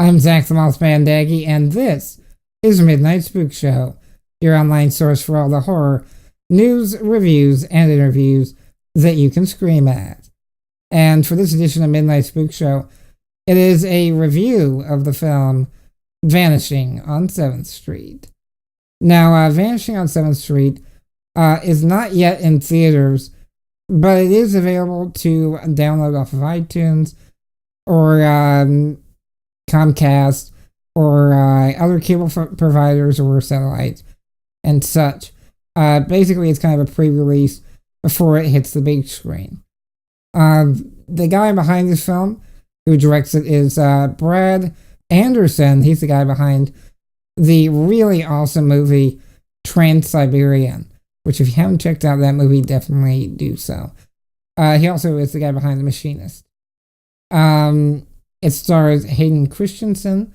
I'm Zach the Mothman Daggy, and this is Midnight Spookshow, your online source for all the horror news, reviews, and interviews that you can scream at. And for this edition of Midnight Spookshow, it is a review of the film Vanishing on 7th Street. Now, Vanishing on 7th Street is not yet in theaters, but it is available to download off of iTunes or Comcast or other cable providers or satellites and such. Basically, it's kind of a pre-release before it hits the big screen. The guy behind this film, who directs it, is Brad Anderson. He's the guy behind the really awesome movie Trans-Siberian, which if you haven't checked out that movie, definitely do so. He also is the guy behind The Machinist. It stars Hayden Christensen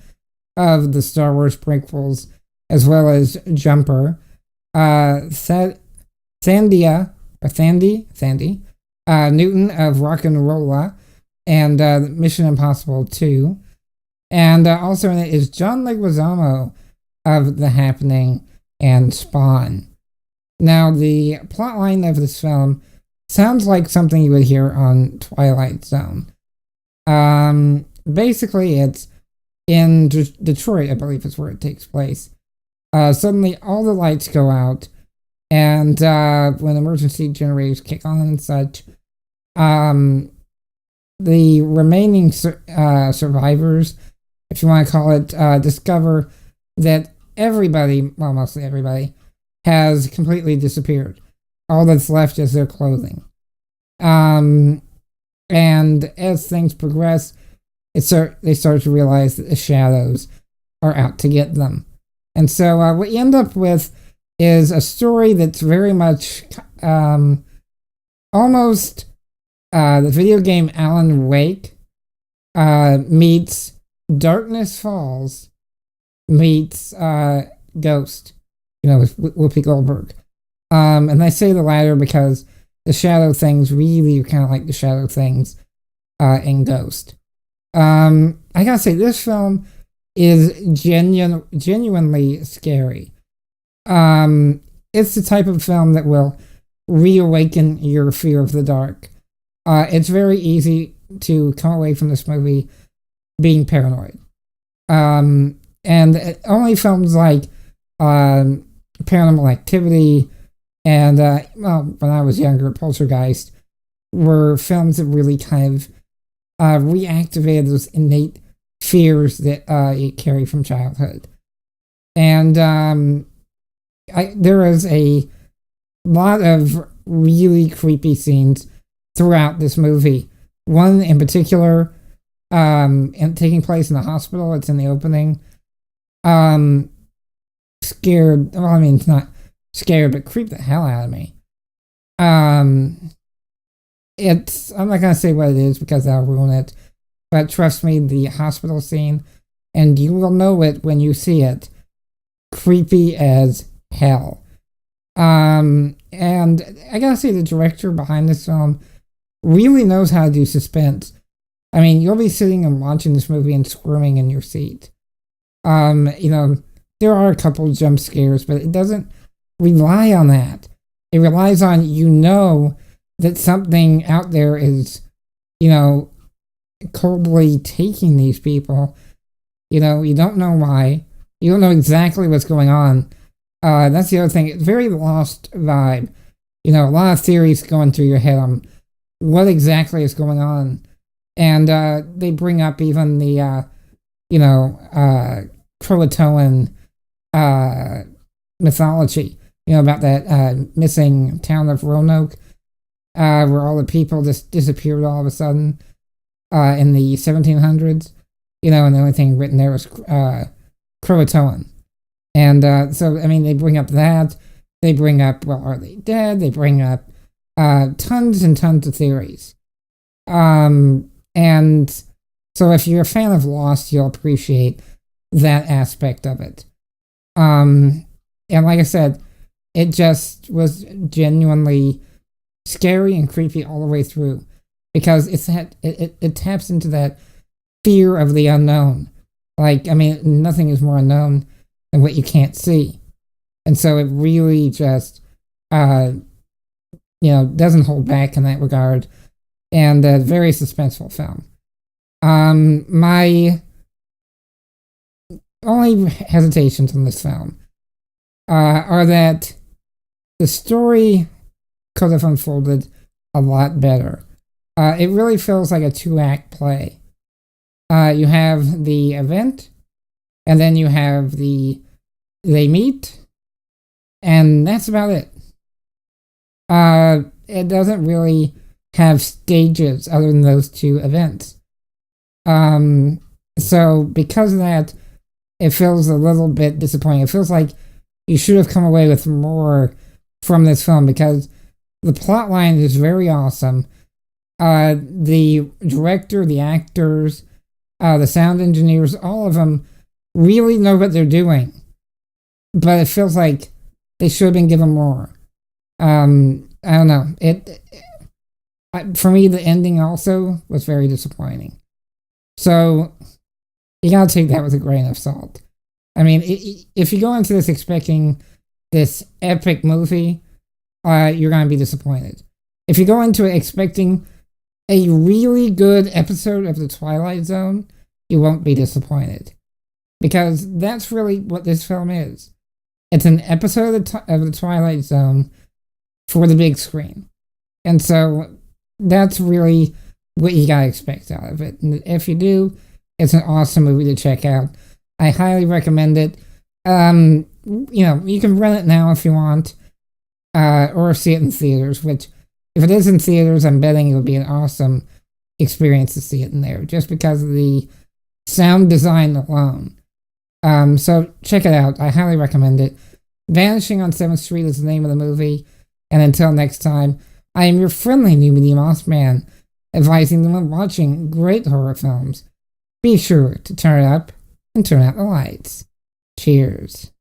of the Star Wars prequels, as well as Jumper, Thandie Newton of Rock and Rolla, and Mission Impossible 2. And also in it is John Leguizamo of The Happening and Spawn. Now, the plotline of this film sounds like something you would hear on Twilight Zone. Basically, it's in Detroit, I believe is where it takes place. Suddenly, all the lights go out, and when emergency generators kick on and such, the remaining survivors, if you want to call it, discover that everybody, well, mostly everybody, has completely disappeared. All that's left is their clothing. And as things progress, they start to realize that the shadows are out to get them. And so what you end up with is a story that's very much almost the video game Alan Wake meets Darkness Falls meets Ghost, with Whoopi Goldberg. And I say the latter because the shadow things really are kind of like the shadow things in Ghost. I gotta say, this film is genuinely scary. It's the type of film that will reawaken your fear of the dark. It's very easy to come away from this movie being paranoid. And only films like Paranormal Activity and, when I was younger, Poltergeist were films that really kind of reactivated those innate fears that you carry from childhood. And there is a lot of really creepy scenes throughout this movie. One in particular, and taking place in the hospital. It's in the opening. Scared. Well, I mean, it's not scared, but creeped the hell out of me. I'm not gonna say what it is because that'll ruin it. But trust me, the hospital scene, and you will know it when you see it, creepy as hell. And I gotta say, the director behind this film really knows how to do suspense. I mean, you'll be sitting and watching this movie and squirming in your seat. There are a couple jump scares, but it doesn't rely on that. It relies on, that something out there is, coldly taking these people. You don't know why. You don't know exactly what's going on. That's the other thing. It's very Lost vibe. A lot of theories going through your head on what exactly is going on. And they bring up even the, Croatoan mythology, about that missing town of Roanoke, where all the people just disappeared all of a sudden in the 1700s, and the only thing written there was Croatoan. And so, I mean, they bring up that. They bring up, well, are they dead? They bring up tons and tons of theories. And so if you're a fan of Lost, you'll appreciate that aspect of it. And like I said, it just was genuinely scary and creepy all the way through, because it taps into that fear of the unknown. Like, I mean, nothing is more unknown than what you can't see. And so it really just, doesn't hold back in that regard. And a very suspenseful film. My only hesitations on this film are that the story could have unfolded a lot better. It really feels like a two-act play. You have the event, and then you have they meet, and that's about it. It doesn't really have stages other than those two events. So because of that, it feels a little bit disappointing. It feels like you should have come away with more from this film because the plot line is very awesome. The director, the actors, the sound engineers, all of them really know what they're doing. But it feels like they should have been given more. I don't know. For me, the ending also was very disappointing. So you gotta take that with a grain of salt. I mean, if you go into this expecting this epic movie, you're gonna be disappointed. If you go into it expecting a really good episode of The Twilight Zone, you won't be disappointed. Because that's really what this film is. It's an episode of The Twilight Zone for the big screen. And so that's really what you gotta expect out of it. And if you do, it's an awesome movie to check out. I highly recommend it. You can rent it now if you want, or see it in theaters, which, if it is in theaters, I'm betting it would be an awesome experience to see it in there, just because of the sound design alone. So check it out. I highly recommend it. Vanishing on 7th Street is the name of the movie. And until next time, I am your friendly new media moss man, advising them on watching great horror films. Be sure to turn it up and turn out the lights. Cheers.